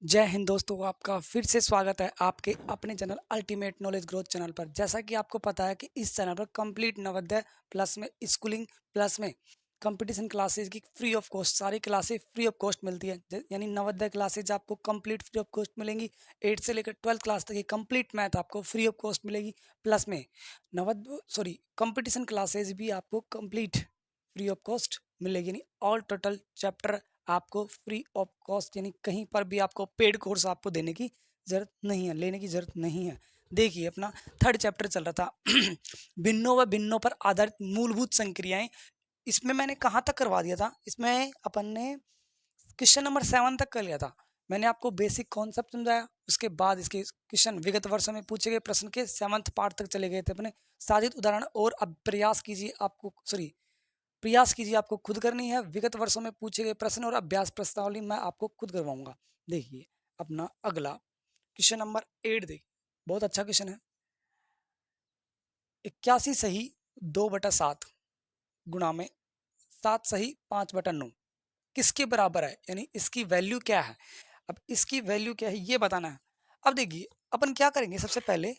जय हिंद दोस्तों, आपका फिर से स्वागत है आपके अपने channel ultimate knowledge growth channel पर। जैसा कि आपको पता है कि इस चैनल पर कंप्लीट नवोदय प्लस में स्कूलिंग प्लस में कंपटीशन क्लासेस की फ्री ऑफ कॉस्ट सारी क्लासेस फ्री ऑफ कॉस्ट मिलती है। यानी नवोदय क्लासेज आपको कंप्लीट फ्री ऑफ कॉस्ट मिलेंगी। 8 से लेकर 12th क्लास तक की कंप्लीट मैथ आपको फ्री ऑफ कॉस्ट मिलेगी। प्लस में कंपटीशन क्लासेज भी आपको कंप्लीट फ्री ऑफ कॉस्ट मिलेगी। यानी ऑल टोटल चैप्टर आपको फ्री ऑफ कॉस्ट, यानी कहीं पर भी आपको पेड कोर्स आपको देने की जरूरत नहीं है, लेने की जरूरत नहीं है। देखिए, अपना 3rd चैप्टर चल रहा था भिन्नों व भिन्नों पर आधारित मूलभूत संक्रियाएं। इसमें मैंने कहाँ तक करवा दिया था, इसमें अपन ने क्वेश्चन नंबर 7 तक कर लिया था। मैंने आपको बेसिक कॉन्सेप्ट समझाया, उसके बाद इसके क्वेश्चन विगत वर्षों में पूछे गए प्रश्न के 7th पार्ट तक चले गए थे अपने। साधित उदाहरण और अब प्रयास कीजिए, आपको खुद करनी है। विगत वर्षों में पूछे गए प्रश्न और अभ्यास प्रश्नावली मैं आपको खुद करवाऊंगा। देखिए, अपना अगला क्वेश्चन नंबर 8 देखिए, बहुत अच्छा क्वेश्चन है। 81 सही 2/7 गुणा में 7 सही 5/9 किसके बराबर है, यानी इसकी वैल्यू क्या है। अब इसकी वैल्यू क्या है ये बताना है। अब देखिए, अपन क्या करेंगे, सबसे पहले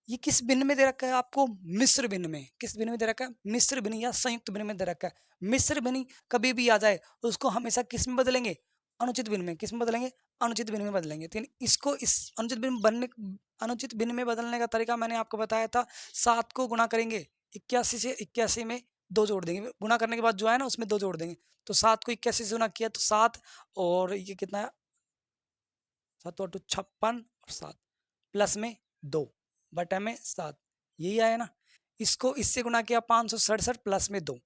ये किस भिन्न में दे रखा है आपको, मिश्र भिन्न में। किस भिन्न में दे रखा है, मिश्र भिन्न या संयुक्त भिन्न में दे रखा है। मिश्र भिन्न कभी भी आ जाए तो उसको हमेशा किस में बदलेंगे, अनुचित भिन्न में। किस में बदलेंगे, अनुचित भिन्न में बदलेंगे। तो इसको इस अनुचित भिन्न में बदलने का तरीका मैंने आपको बताया था। 7 को गुणा करेंगे 81 से, 81 में 2 जोड़ देंगे, गुणा करने के बाद जो है ना उसमें 2 जोड़ देंगे। तो 7 को 81 से गुना किया तो 7, और ये कितना है 7 और 2 56 और 7 प्लस में 2 बटा में 7, यही आया ना। इसको इससे गुना किया 567 प्लस में 2,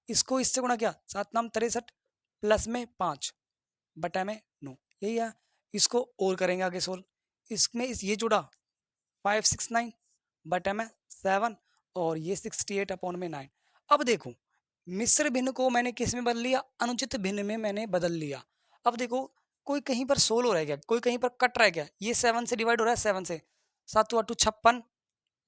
इसको इससे गुणा किया 7 नाम 63 प्लस में 5 बटा में 9, यही है। इसको और करेंगे आगे सोल्व। इसमें ये जुड़ा 569 बटा में 7 और ये 68 अपॉन में 9। अब देखो, मिश्र भिन्न को मैंने किस में बदल लिया, अनुचित भिन्न में मैंने बदल लिया। अब देखो, कोई कहीं पर सोल्व हो रहा है क्या, कोई कहीं पर कट रहा है क्या। ये 7 से डिवाइड हो रहा है, 7 से 7 8 56,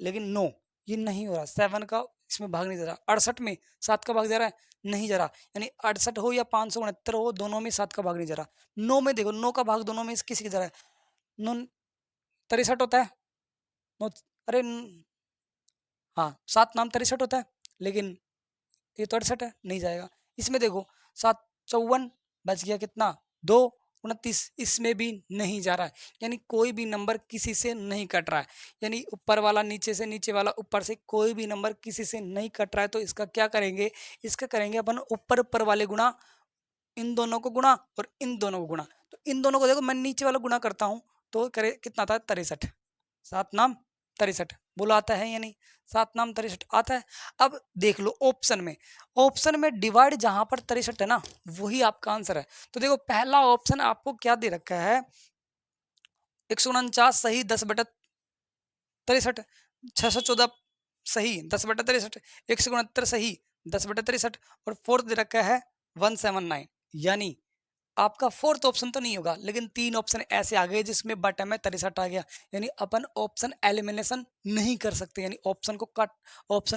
लेकिन नो, ये नहीं हो रहा। 7 का इसमें भाग नहीं जा रहा। 68 में 7 का भाग जा रहा है, नहीं जा रहा। यानी 68 हो या 569 हो, दोनों में 7 का भाग नहीं जा रहा। 9 में देखो, 9 का भाग दोनों में किसी के जा रहा है, 9 63 होता है। 9, अरे हाँ, 7 नाम 63 होता है, लेकिन ये तो 68 है, नहीं जाएगा। इसमें देखो 7 54 बच गया कितना 2 29, इसमें भी नहीं जा रहा है। यानी कोई भी नंबर किसी से नहीं कट रहा है। यानी ऊपर वाला नीचे से, नीचे वाला ऊपर से, कोई भी नंबर किसी से नहीं कट रहा है। तो इसका क्या करेंगे, इसका करेंगे अपन ऊपर ऊपर वाले गुणा, इन दोनों को गुणा और इन दोनों को गुणा। तो इन दोनों को देखो, मैं नीचे वाला गुणा करता हूँ तो करे कितना आता है 63, 7 नाम 63, बोला आता है या नहीं, 7 नाम 63 आता है। अब देख लो ऑप्शन में, डिवाइड जहां पर 63 है ना, वही आपका आंसर है। तो देखो, पहला ऑप्शन आपको क्या दे रखा है, 149 सही 10/63, 614 सही 10/63, 169 सही 10/63, और फोर्थ दे रखा है 179। यानी आपका फोर्थ ऑप्शन तो नहीं होगा, लेकिन 3 ऑप्शन ऐसे आ गए जिसमें बटा में 63 आ गया। यानी अपन ऑप्शन एलिमिनेशन नहीं कर सकते, यानी ऑप्शन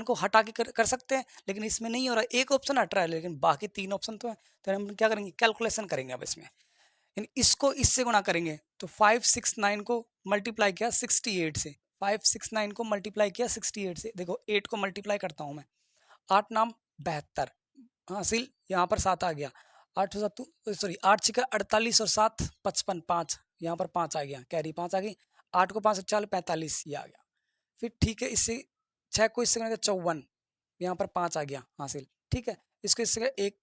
को हटा के कर सकते हैं, लेकिन इसमें नहीं हो रहा। एक ऑप्शन हट रहा है, लेकिन बाकी 3 ऑप्शन तो है। तो हम क्या करेंगे, कैलकुलेशन करेंगे अब इसमें। यानी इसको इससे गुणा करेंगे तो 569 को मल्टीप्लाई किया 68 से, 569 को मल्टीप्लाई किया 68 से। देखो 8 को मल्टीप्लाई करता हूं मैं, 8 नाम 72 हासिल, यहाँ पर 7 आ गया। 8 6 48 और 7 55, 5 यहाँ पर 5 आ गया, कैरी 5 आ गई। 8 को 5 4 45, ये आ गया। फिर ठीक है, इससे 6 को इससे 54, यहाँ पर 5 आ गया हासिल। ठीक है, इसको इससे 1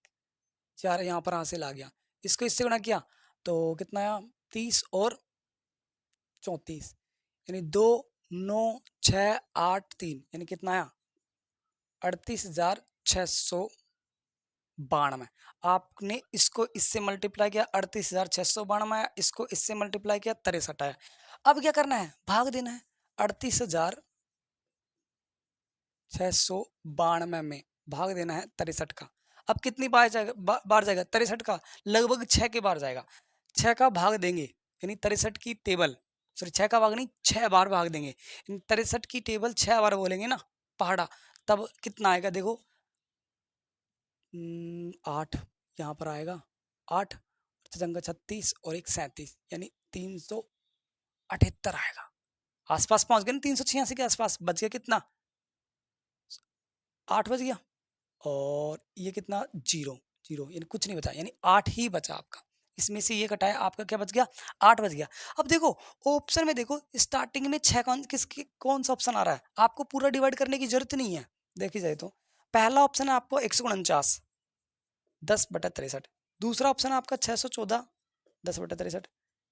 4 यहाँ पर हासिल आ गया। इसको इससे गुणा किया तो कितना आया 30 और 34, यानी 2 9 6 8 3, यानी कितना आया 38,692। आपने इसको इससे मल्टीप्लाई किया 38,692 आया, इसको इससे मल्टीप्लाई किया 63 आया। अब क्या करना है, भाग देना है। 38,692 में भाग देना है 63 का। अब कितनी बार जाएगा, बार जाएगा 63 का, लगभग 6 के बार जाएगा। 6 का भाग देंगे, यानी 63 की टेबल, सॉरी 6 का भाग नहीं, 6 बार भाग देंगे। 63 की टेबल 6 बार बोलेंगे ना पहाड़ा, तब कितना आएगा देखो, 8 यहाँ पर आएगा, 8 चंगा 36 और एक 37, यानी 378 आएगा। आसपास पहुंच गए ना, 386 के आसपास। बच गया कितना, 8 बच गया। और ये कितना, 0 0, यानी कुछ नहीं बचा, यानी 8 ही बचा आपका। इसमें से ये कटाया, आपका क्या बच गया, 8 बच गया। अब देखो ऑप्शन में, देखो स्टार्टिंग में 6 कौन सा ऑप्शन आ रहा है, आपको पूरा डिवाइड करने की जरूरत नहीं है। देखी जाए तो पहला ऑप्शन है आपको 149 10/63। दूसरा ऑप्शन है आपका 614 10/63।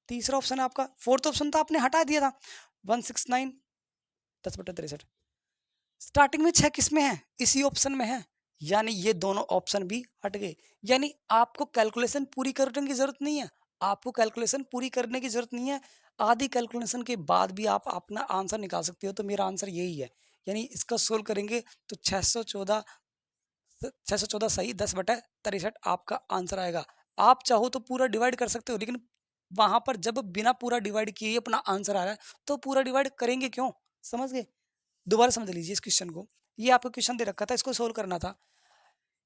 तीसरा ऑप्शन है आपका, फोर्थ ऑप्शन तो आपने हटा दिया था, 169 10/63। स्टार्टिंग में 6 किस में है, इसी ऑप्शन में है, यानी ये दोनों ऑप्शन भी हट गए। यानी आपको कैलकुलेशन पूरी करने की जरूरत नहीं है, आपको कैलकुलेशन पूरी करने की जरूरत नहीं है। आधी कैलकुलेशन के बाद भी आप अपना आंसर निकाल सकते हो। तो मेरा आंसर यही है, यानी इसका सोल्व करेंगे तो 614 सही 10/63 आपका आंसर आएगा। आप चाहो तो पूरा डिवाइड कर सकते हो, लेकिन वहां पर जब बिना पूरा डिवाइड किए अपना आंसर आ रहा है तो पूरा डिवाइड करेंगे क्यों, समझ गए। दोबारा समझ लीजिए इस क्वेश्चन को। ये आपको क्वेश्चन दे रखा था, इसको सोल्व करना था।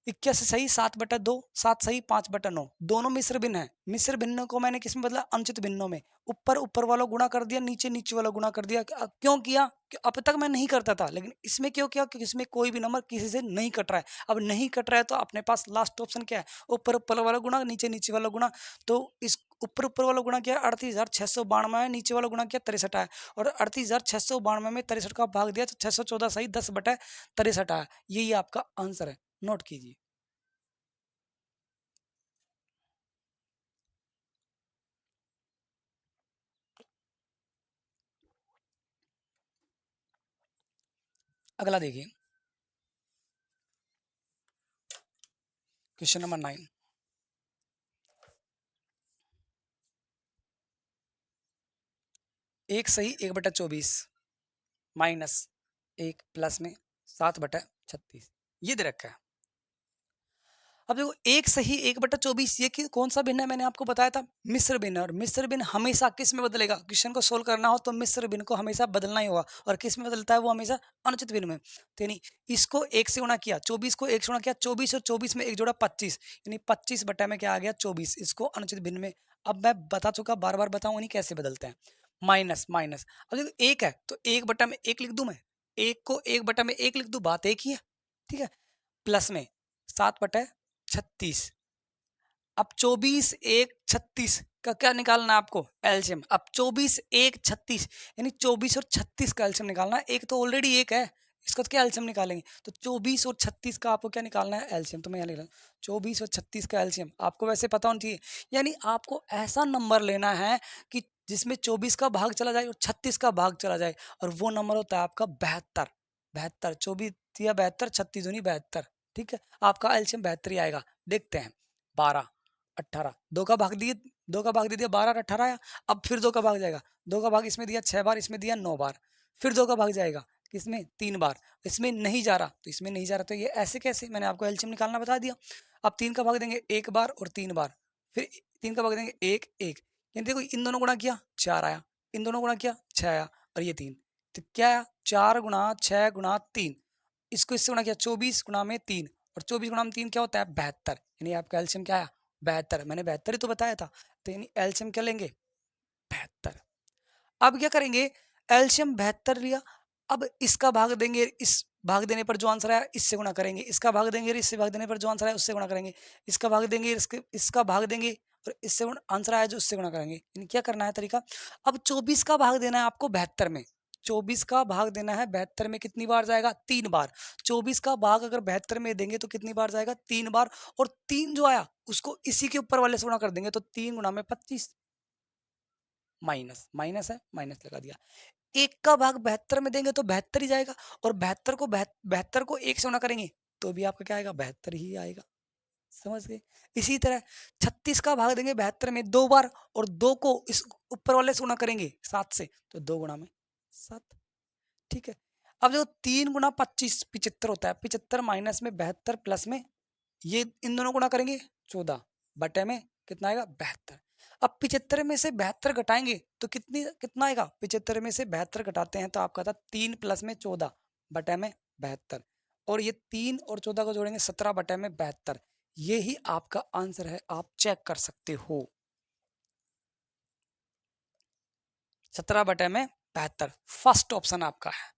81 सही 7/2, 7 सही 5/9। दोनों मिश्र भिन्न है, मिश्र भिन्न को मैंने किस में बदला, अनुचित भिन्नों में। ऊपर ऊपर वाला गुणा कर दिया, नीचे नीचे वाला गुणा कर दिया। क्यों किया, कि अब तक मैं नहीं करता था, लेकिन इसमें क्यों किया, क्योंकि इसमें कोई भी नंबर किसी से नहीं कट रहा है। अब नहीं कट रहा है तो अपने पास लास्ट ऑप्शन क्या है, ऊपर ऊपर वाला गुणा, नीचे नीचे वाला गुणा। तो इस ऊपर ऊपर वाला गुणा किया 38,692 है, नीचे वाला गुणा किया 63 है, और 38,692 में 63 का भाग दिया तो 614 सही 10/63 है। यही आपका आंसर है, नोट कीजिए। अगला देखिए, क्वेश्चन नंबर 9। एक सही 1/24 माइनस 1 प्लस में 7/36 ये दे रखा है। अब देखो एक सही 1/24 ये कौन सा भिन्न है, मैंने आपको बताया था मिश्र भिन्न। और मिश्र भिन्न हमेशा किस में बदलेगा, क्वेश्चन को सोल्व करना हो तो मिश्र भिन्न को हमेशा बदलना ही होगा। और किस में बदलता है, वो हमेशा अनुचित भिन्न में। तो यानी इसको 1 से गुणा किया, 24 को 1 से गुणा किया, 24 और 24 में 1 जोड़ा 25, यानी 25 बटा में क्या आ गया 24, इसको अनुचित भिन्न में। अब मैं बता चुका, बार बार बताऊंगा नहीं कैसे बदलते हैं। माइनस माइनस, अब देखो एक है तो 1/1 लिख दूं मैं, एक को 1/1 लिख दूं, बात एक ही है, ठीक है। प्लस में 7/36। अब 24 1 36 का क्या निकालना है आपको, एलसीएम। अब 24 1 36 यानी 24 और 36 का एलसीएम निकालना है। एक तो ऑलरेडी एक है, इसका तो क्या एलसीएम निकालेंगे, तो 24 और 36 का आपको क्या निकालना है, एलसीएम। तो मैं यहाँ लिख रहा हूँ 24 और 36 का एलसीएम आपको वैसे पता होना चाहिए। यानी आपको ऐसा नंबर लेना है कि जिसमें 24 का भाग चला जाए और 36 का भाग चला जाए, और वो नंबर होता है आपका 72। 72, 24 या 72, 36 दूनी 72, ठीक है। आपका एलसीएम 72 ही आएगा। देखते हैं, 12 18, दो का भाग दिए, दो का भाग दे दिया 12 और 18 आया। अब फिर दो का भाग जाएगा, दो का भाग इसमें दिया 6 बार, इसमें दिया 9 बार, फिर दो का भाग जाएगा किसमें 3 बार, इसमें नहीं जा रहा तो इसमें नहीं जा रहा। तो ये ऐसे कैसे, मैंने आपको एलसीएम निकालना बता दिया। अब 3 का भाग देंगे 1 बार और 3 बार, फिर 3 का भाग देंगे 1 1, यानी देखो इन दोनों गुणा किया 4 आया, इन दोनों गुणा किया 6 आया, और ये 3, तो क्या आया 4 गुणा 6 गुणा 3। इसको इससे गुणा किया 24 गुणा में 3, और 24 गुणा में 3 क्या होता है 72, यानी आपका एलसीएम क्या आया 72। मैंने 72 ही तो बताया था। तो यानी एलसीएम क्या लेंगे 72। अब क्या करेंगे, एलसीएम 72 लिया, अब इसका भाग देंगे, इस भाग देने पर जो आंसर आया इससे गुणा करेंगे, इसका भाग देंगे, इससे भाग देने पर जो आंसर आया उससे गुणा करेंगे, इसका भाग देंगे, इसका भाग देंगे, और इससे आंसर आया जो उससे गुणा करेंगे। यानी क्या करना है तरीका, अब 24 का भाग देना है आपको 72 में। 24 का भाग देना है 72 में, कितनी बार जाएगा 3 बार। 24 का भाग अगर 72 में देंगे तो कितनी बार जाएगा 3 बार, और 3 जो आया उसको इसी के ऊपर वाले से गुणा कर देंगे, तो 3 गुणा में 25, माइनस माइनस है माइनस लगा दिया। एक का भाग 72 में देंगे तो 72 ही जाएगा, और 72 को एक से गुणा करेंगे तो भी आपका क्या आएगा 72 ही आएगा, समझ गए। इसी तरह 36 का भाग देंगे 72 में 2 बार, और 2 को इस ऊपर वाले से गुणा करेंगे 7 से, तो 2 गुणा में 7, ठीक है। अब जो 3 गुणा 25 75 होता है, 75 माइनस में 72 प्लस में ये इन दोनों गुणा करेंगे 14 बटे में कितना आएगा 72। अब 75 में से 72 घटाएंगे तो कितना आएगा, 75 में से 72 घटाते हैं तो आपका था 3 प्लस में 14 बटे में 72, और ये 3 और 14 को जोड़ेंगे 17 बटे में 72। ये ही आपका आंसर है, आप चेक कर सकते हो। 17/72। फर्स्ट ऑप्शन आपका है,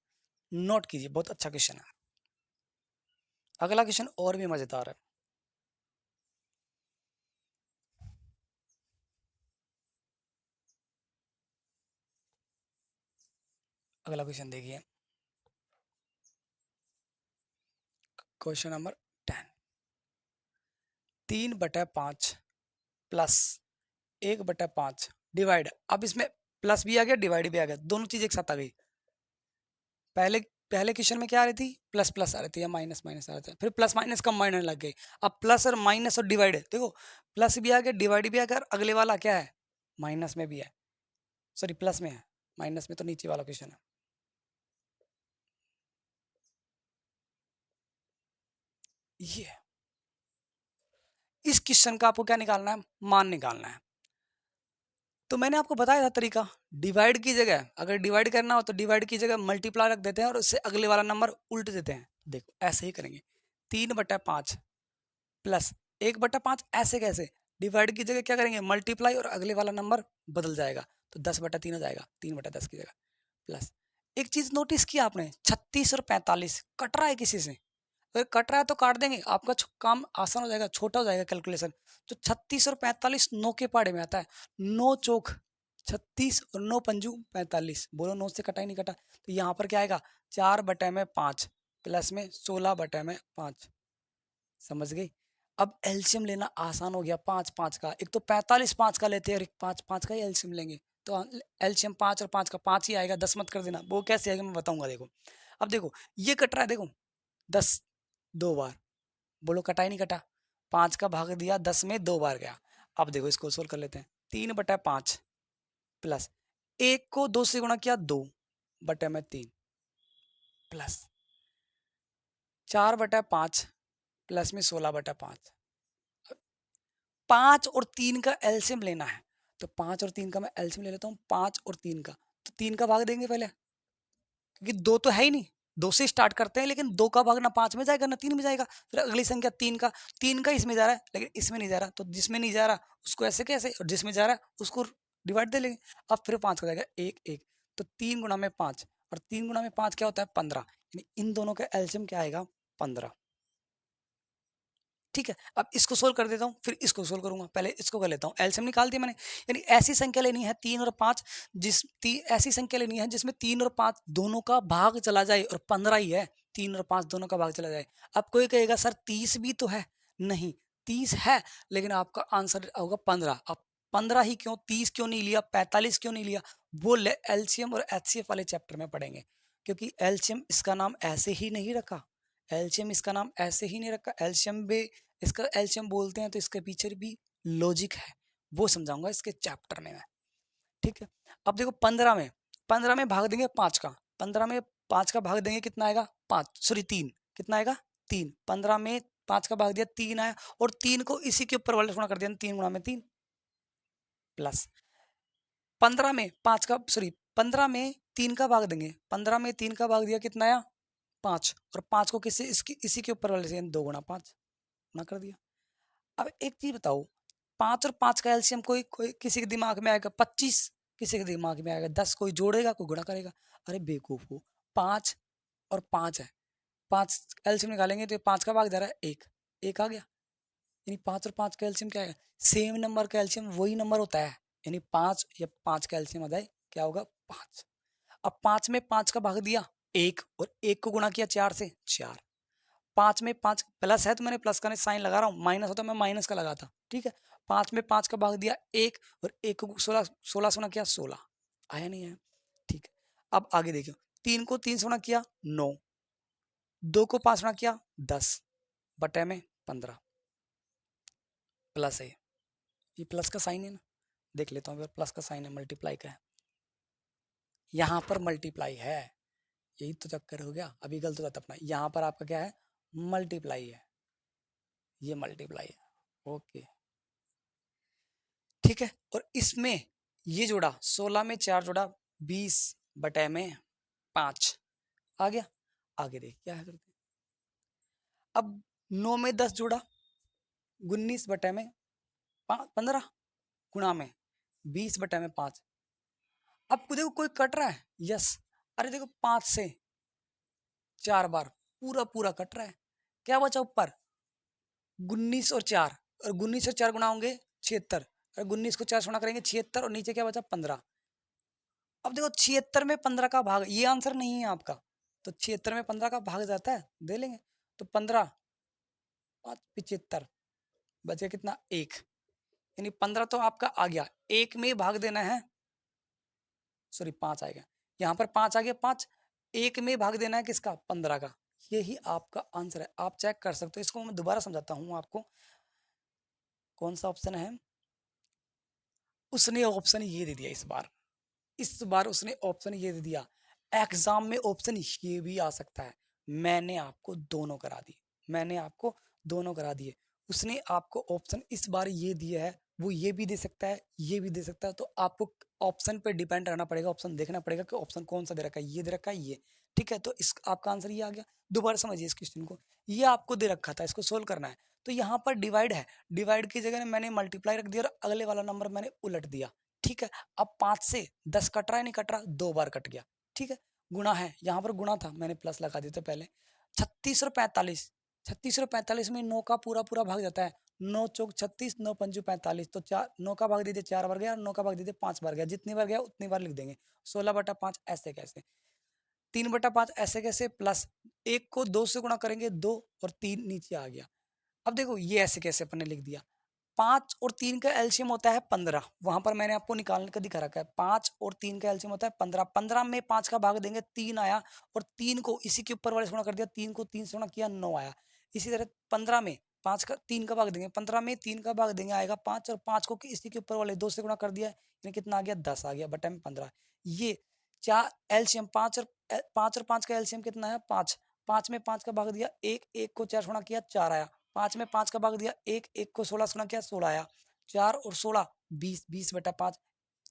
नोट कीजिए, बहुत अच्छा क्वेश्चन है। अगला क्वेश्चन और भी मजेदार है। अगला क्वेश्चन देखिए, क्वेश्चन नंबर 10। 3/5 प्लस 1/5 डिवाइड, अब इसमें प्लस भी आ गया डिवाइड भी आ गया, दोनों चीज एक साथ आ गई। पहले पहले क्वेश्चन में क्या आ रही थी, प्लस प्लस आ रही थी या माइनस माइनस आ रहा था, फिर प्लस माइनस कंबाइन होने लग गई। अब प्लस और माइनस और डिवाइड है, देखो प्लस भी आ गया डिवाइड भी आ गया, और अगले वाला क्या है, माइनस में भी है, सॉरी प्लस में है, माइनस में तो नीचे वाला क्वेश्चन है। ये इस क्वेश्चन का आपको क्या निकालना है, मान निकालना है। तो मैंने आपको बताया था तरीका, डिवाइड की जगह अगर डिवाइड करना हो तो डिवाइड की जगह मल्टीप्लाई रख देते हैं और उससे अगले वाला नंबर उल्ट देते हैं। देखो ऐसे ही करेंगे, 3/5 प्लस 1/5, ऐसे कैसे, डिवाइड की जगह क्या करेंगे मल्टीप्लाई और अगले वाला नंबर बदल जाएगा, तो 10/3 हो जाएगा, 3/10 की जगह प्लस। एक चीज नोटिस की आपने, 36 और 45 कट रहा है किसी से, अगर कट रहा है तो काट देंगे, आपका काम आसान हो जाएगा, छोटा हो जाएगा कैलकुलेशन। तो 36 और 45 9 के पहाड़े में आता है, 9 चौक 36 और 9 पंजू 45, बोलो 9 से कटा ही नहीं कटा, तो यहाँ पर क्या आएगा 4/5 प्लस में 16/5, समझ गई। अब एलसीएम लेना आसान हो गया, 5 5 का, एक तो 45 5 का लेते हैं और एक 5 5 का ही एलसीएम लेंगे, तो एलसीएम 5 और 5 का 5 ही आएगा, 10 मत कर देना, वो कैसे आएगा मैं बताऊंगा। देखो अब देखो ये कट रहा है, देखो 10 2 बार, बोलो कटा ही नहीं कटा, 5 का भाग दिया 10 में 2 बार गया। अब देखो इसको सोल्व कर लेते हैं, 3/5 प्लस 1 को 2 से गुणा किया 2/3 प्लस 4/5 प्लस में 16/5, 5 और 3 का एलसीएम लेना है, तो 5 और 3 का मैं एलसीएम ले लेता हूँ, 5 और 3 का, तो 3 का भाग देंगे पहले, क्योंकि 2 तो है ही नहीं, 2 से स्टार्ट करते हैं, लेकिन 2 का भाग ना 5 में जाएगा ना 3 में जाएगा, फिर अगली संख्या 3 का इसमें जा रहा है लेकिन इसमें नहीं जा रहा, तो जिसमें नहीं जा रहा उसको ऐसे कैसे, और जिसमें जा रहा है उसको डिवाइड दे लेंगे। अब फिर 5 का जाएगा 1 1, तो 3 गुणा में 5, और 3 गुणा में 5 क्या होता है 15, यानी इन दोनों का एलसीएम क्या आएगा 15। ठीक है, अब इसको सोल्व कर देता हूँ फिर इसको सोल्व करूंगा, पहले इसको कर लेता हूँ, एलसीएम निकाल दिया मैंने, यानी ऐसी संख्या लेनी है 3 और 5, ऐसी संख्या लेनी है जिसमें 3 और 5 दोनों का भाग चला जाए, और 15 ही है, 3 और 5 दोनों का भाग चला जाए। अब कोई कहेगा सर 30 भी तो है, नहीं 30 है, लेकिन आपका आंसर होगा 15। अब 15 ही क्यों, 30 क्यों नहीं लिया, 45 क्यों नहीं लिया, वो एलसीएम और एचसीएफ वाले चैप्टर में पढ़ेंगे, क्योंकि एलसीएम इसका नाम ऐसे ही नहीं रखा, एलसीएम इसका नाम ऐसे ही नहीं रखा, एलसीएम भी इसका एलसीएम बोलते हैं, तो इसके पीछे भी लॉजिक है, वो समझाऊंगा इसके चैप्टर में मैं। ठीक है, अब देखो 15 में भाग देंगे 5 का, 15 में 5 का भाग देंगे कितना आएगा 5, सॉरी 3, कितना आएगा 3, 15 में 5 का भाग दिया 3 आया, और 3 को इसी के ऊपर वाले गुणा कर दिया, 3 गुणा में 3 प्लस 15 का भाग देंगे, 15 में 3 का भाग दिया कितना आया 5, और 5 को किसी इसकी इसी के ऊपर वाले से 2 गुणा 5 ना कर दिया। अब एक चीज बताओ, 5 और 5 का एलसीएम कोई कोई किसी के दिमाग में आएगा 25, किसी के दिमाग में आएगा 10, कोई जोड़ेगा कोई गुणा करेगा, अरे बेवकूफ हो, 5 और 5 है, 5 एलसीएम निकालेंगे तो 5 का भाग जा रहा है 1, 1 आ गया, यानी 5 और 5 का एलसीएम क्या है, सेम नंबर का एलसीएम वही नंबर होता है, यानी 5 या 5 का एलसीएम आ जाए क्या होगा 5। अब 5 में 5 का भाग दिया 1, और 1 को गुणा किया 4 से 4, 5 में 5 प्लस है तो मैंने प्लस का साइन लगा रहा हूँ, माइनस होता मैं माइनस का लगाता, ठीक है। 5 में 5 का भाग दिया 1, और 1 को 16 16 से गुणा किया 16, आया नहीं आया, ठीक है। अब आगे देखियो, 3 को 3 से गुणा किया 9, 2 को 5 गुणा किया 10 बटे में 15 प्लस है, ये प्लस का साइन है ना, देख लेता हूँ प्लस का साइन है, मल्टीप्लाई का है, यहाँ पर मल्टीप्लाई है, यही तो चक्कर हो गया, अभी गलत हो जाता अपना, यहाँ पर आपका क्या है मल्टीप्लाई है, ये मल्टीप्लाई है, ओके ठीक है। और इसमें ये जोड़ा 16 में 4 जोड़ा 20/5 आ गया, आगे देख क्या है करते हैं। अब 9 में 10 जोड़ा 19/15 गुणा में 20/5, अब देखो कोई कट रहा है, यस, अरे देखो 5 से 4 बार पूरा पूरा कट रहा है, क्या बचा ऊपर 19 और 4, और 19 और 4 गुना होंगे 76, और 19 को 4 से गुणा करेंगे 76, और नीचे क्या बचा 15। अब देखो 76 में 15 का भाग, ये आंसर नहीं है आपका, तो 76 में 15 का भाग जाता है, दे लेंगे, तो 15 5 75, बचे कितना 1, यानी 15 तो आपका आ गया, 1 में भाग देना है, सॉरी 5 आ गया, यहाँ पर 5 आ गया, 5 1 में भाग देना है किसका 15 का, यही आपका आंसर है। आप चेक कर सकते हो, इसको मैं दोबारा समझाता हूँ आपको, कौन सा ऑप्शन है, उसने ऑप्शन ये दे दिया इस बार उसने ऑप्शन ये दे दिया, एग्जाम में ऑप्शन ये भी आ सकता है, मैंने आपको दोनों करा दिए, मैंने आपको दोनों करा दिए, उसने आपको ऑप्शन इस बार ये दिया है, वो ये भी दे सकता है, ये भी दे सकता है, तो आपको ऑप्शन पे डिपेंड रहना पड़ेगा, ऑप्शन देखना पड़ेगा कि ऑप्शन कौन सा दे रखा है, ये दे रखा है ये, ठीक है, तो इस आपका आंसर ये आ गया। दोबारा समझिए इस क्वेश्चन को, ये आपको दे रखा था, इसको सोल्व करना है, तो यहाँ पर डिवाइड है, डिवाइड की जगह मैंने मल्टीप्लाई रख दिया और अगले वाला नंबर मैंने उलट दिया, ठीक है। अब 5 से 10 कट रहा है, नहीं कट रहा, 2 बार कट गया, ठीक है। गुणा है, यहाँ पर गुणा था, मैंने प्लस लगा दिया था पहले, 36 और 45, 36 और 45 में 9 का पूरा पूरा भाग जाता है, 9 चौक 36, 9 पंजू 45, तो 4 9 का भाग दीजिए 4 बार गया, 9 का भाग दीजिए 5 बार गया, जितनी बार गया उतनी बार लिख देंगे, 16/5 ऐसे कैसे, 3/5 ऐसे कैसे, प्लस 1 को 2 से गुणा करेंगे 2, और 3 नीचे आ गया। अब देखो ये ऐसे कैसे अपन ने लिख दिया, 5 और 3 का एलसीएम होता है 15, वहां पर मैंने आपको निकालने का दिखा रखा है, 5 और 3 का एलसीएम होता है 15, 15 में 5 का भाग देंगे 3 आया, और 3 को इसी के ऊपर वाले से गुणा कर दिया, 3 को 3 से गुणा किया 9 आया, इसी तरह 15 में 5 का 3 का भाग देंगे, 15 में 3 का भाग देंगे आएगा 5, और 5 को इसी के ऊपर वाले 2 से गुणा कर दिया, यानी कितना आ गया 10 आ गया, बटा में 15, ये चार एलसीएम 5 और 5 का एलसीएम कितना है 5, 5 में 5 का भाग दिया 1, 1 को 4 से गुणा किया 4 आया, 5 में 5 का भाग दिया 1, 1 को 16 से गुणा किया 16 आया, 4 और 16 20, 20/5,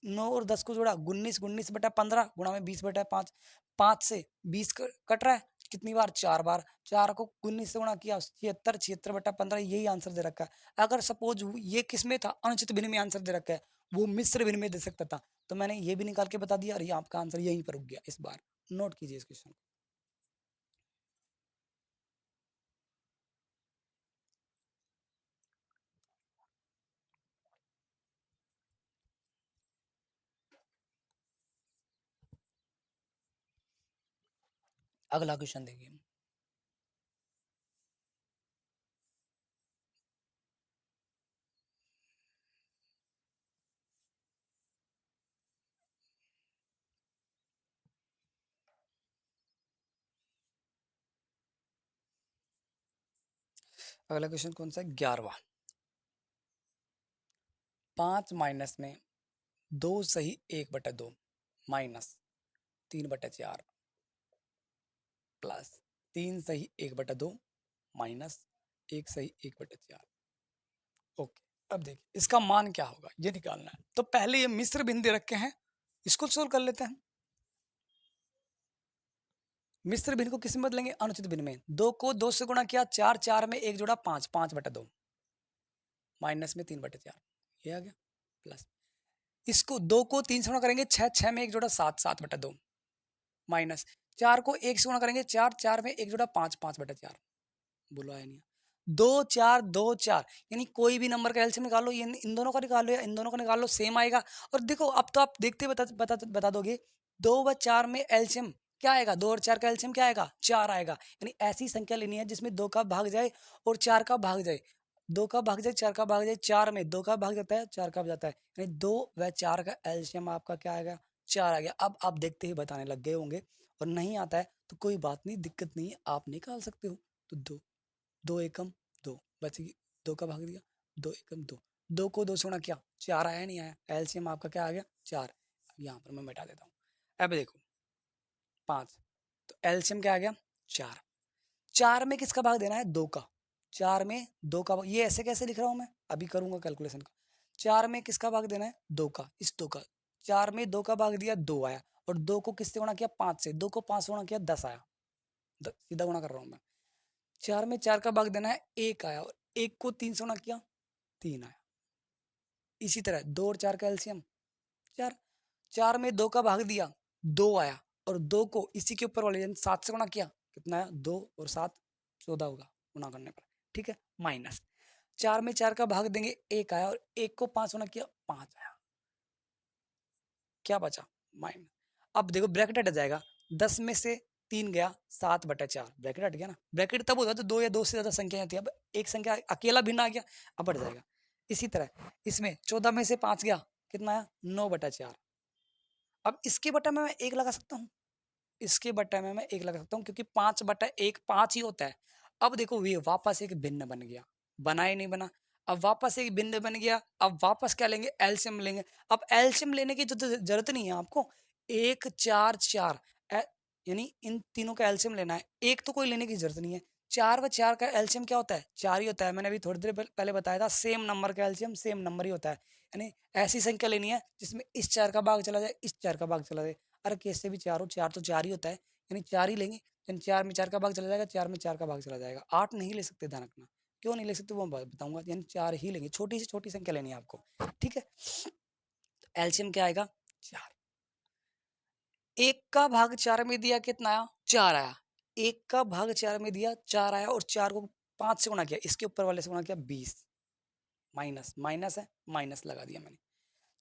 9 और 10 को जोड़ा 19, 19/15 गुणा में 20/5, 5 से 20 कट रहा है, कितनी बार 4 बार, 4 को 19 से गुणा किया 76, 76/15, यही आंसर दे रखा है। अगर सपोज ये किस में था, अनुचित भिन्न में आंसर दे रखा है, वो मिश्र भिन्न में दे सकता था, तो मैंने ये भी निकाल के बता दिया, और ये आपका आंसर यहीं पर रुक गया, इस बार नोट कीजिए इस क्वेश्चन को। अगला क्वेश्चन देखिए, अगला क्वेश्चन कौन सा है, 11वां, 5 माइनस में 2 सही 1/2 माइनस 3/4 प्लस 3 सही 1/2 माइनस 1 सही 1/4, ओके। अब देखिए इसका मान क्या होगा ये निकालना है, तो पहले ये मिश्र भिन्न दे रखे हैं, इसको सोल्व कर लेते हैं। मिश्र भिन्न को किस में बदलेंगे, अनुचित भिन्न में, 2 को 2 से गुणा किया 4, 4 में 1 जोड़ा 5, 5/2 माइनस में 3/4, ये आ गया, प्लस इसको 2 को 3 से गुणा करेंगे 6, 6 में 1 जोड़ा 7, 7/2 माइनस 4 को 1 से गुणा करेंगे 4, 4 में 1 जोड़ा 5, 5/4, बोलो आया नहीं, 2 4 2 4, यानी कोई भी नंबर का एलसीएम निकालो, ये इन दोनों का निकालो या इन दोनों का निकालो सेम आएगा। और देखो अब तो आप देखते बता दोगे, 2 व 4 में एलसीएम क्या आएगा, 2 और 4 का एलसीएम क्या आएगा 4 आएगा, यानी ऐसी संख्या लेनी है जिसमें 2 का भाग जाए और 4 का भाग जाए, 2 का भाग जाए 4 का भाग जाए, 4 में 2 का भाग जाता है 4 का भाग जाता है, यानी 2 व 4 का एलसीएम आपका क्या आएगा 4 आ गया। अब आप देखते ही बताने लग गए होंगे, और नहीं आता है तो कोई बात नहीं, दिक्कत नहीं है, आप निकाल सकते हो, तो 2, 2 एकम 2 बच गई, 2 का भाग दिया 2 एकम 2, 2 को 2 से गुणा किया 4 आया नहीं आया, एलसीएम आपका क्या आ गया 4। अब यहाँ पर मैं मिटा देता हूँ, अब देखो 5, तो एलसीएम क्या आ गया 4, 4 में किसका भाग देना है 2 का, 4 में 2 का ये ऐसे कैसे लिख रहा हूँ मैं, अभी करूंगा कैलकुलेशन का, 4 में किसका भाग देना है 2 का, इस 2 का, 4 में 2 का भाग दिया 2 आया, और 2 को किससे गुणा किया 5 से, 2 को 5 से गुणा किया 10 आया, सीधा गुणा कर रहा हूँ मैं, 4 में 4 का भाग देना है 1 आया, और 1 को 3 से गुणा किया 3 आया, इसी तरह 2 और 4 का एलसीएम 4, 4 में 2 का भाग दिया, 2 आया, और 2 को इसी के ऊपर वाले यानी 7 से गुणा किया, कितना आया, 2 और 7 14 होगा गुणा करने पर, ठीक है, माइनस 4 में 4 का भाग देंगे, 1 आया, और 1 को 5 गुणा किया, 5 आया, क्या बचा, माइनस। अब देखो ब्रैकेट हट जाएगा, 10 में से 3 गया, 7/4, ब्रैकेट हट गया ना, ब्रैकेट तब होता है तो 2 या 2 से ज्यादा संख्या होती है, अब एक संख्या अकेला भिन्न आ गया, अब हट जाएगा। इसी तरह इसमें 14 में से 5 गया, कितना आया, 9/4। अब इसके बटा में मैं 1 लगा सकता हूँ, इसके बटा में मैं 1 लगा सकता हूँ, क्योंकि 5/1 5 ही होता है। अब देखो ये वापस एक भिन्न बन गया, बना ही नहीं बना, अब वापस एक भिन्न बन गया, अब वापस क्या लेंगे, एलसीएम लेंगे। अब एलसीएम लेने की तो जरूरत नहीं है आपको, 1 4 4 यानी इन तीनों का एलसीएम लेना है, एक तो कोई लेने की जरूरत नहीं है। 4 व 4 का एलसीएम क्या होता है, 4 ही होता है, मैंने अभी थोड़ी देर पहले बताया था, सेम नंबर का एलसीएम सेम नंबर ही होता है, यानी ऐसी संख्या लेनी है जिसमें इस 4 का भाग चला जाए, इस 4 का भाग चला जाए। अरे कैसे भी 4 हो, 4 तो 4 ही होता है, यानी 4 ही लेंगे, यानी 4 में 4 का भाग चला जाएगा, 4 में 4 का भाग चला जाएगा, 8 नहीं ले सकते, ध्यान रखना। क्यों नहीं ले सकते वो बताऊंगा, यानी 4 ही लेंगे, छोटी से छोटी संख्या लेनी है आपको, ठीक है। एलसीएम क्या आएगा, 4। 1 का भाग 4 में दिया, कितना आया, 4 आया, 1 का भाग 4 में दिया, 4 आया, और 4 को 5 से गुणा किया, इसके ऊपर वाले से गुणा किया, 20, माइनस माइनस है, माइनस लगा दिया मैंने।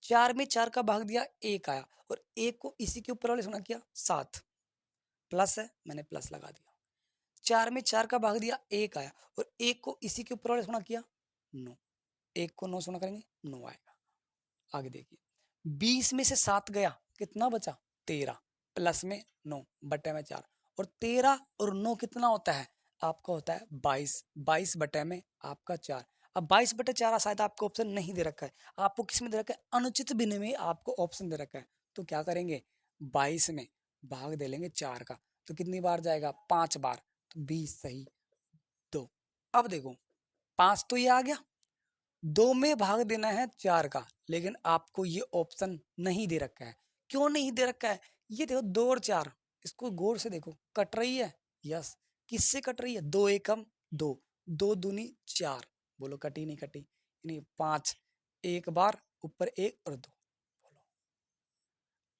4 में 4 का भाग दिया, 1 आया, और 1 को इसी के ऊपर वाले से गुणा किया, 7, प्लस है, मैंने प्लस लगा दिया। 4 में 4 का भाग दिया, 1 आया, और 1 को इसी के ऊपर वाले से गुणा किया, 9, 1 को 9 से गुणा करेंगे, 9 आएगा। आगे देखिए, 20 में से 7 गया, कितना बचा, 13, प्लस में 9 बटे में 4, और 13 और 9 कितना होता है, आपका होता है 22, 22 बटे में आपका 4। अब 22/4 शायद आपको ऑप्शन नहीं दे रखा है, आपको किस में दे रखा है, अनुचित भिन्न में आपको ऑप्शन दे रखा है, तो क्या करेंगे, 22 में भाग दे लेंगे 4 का, तो कितनी बार जाएगा, 5 बार, तो 20 सही 2। अब देखो 5 तो ये आ गया, 2 में भाग देना है 4 का, लेकिन आपको ये ऑप्शन नहीं दे रखा है। क्यों नहीं दे रखा है, ये देखो 2 और 4, इसको गौर से देखो, कट रही है, यस, किससे कट रही है, 2 एकम 2, 2 दूनी 4, बोलो कटी नहीं कटी, नहीं 5, एक बार ऊपर 1 और 2, बोलो।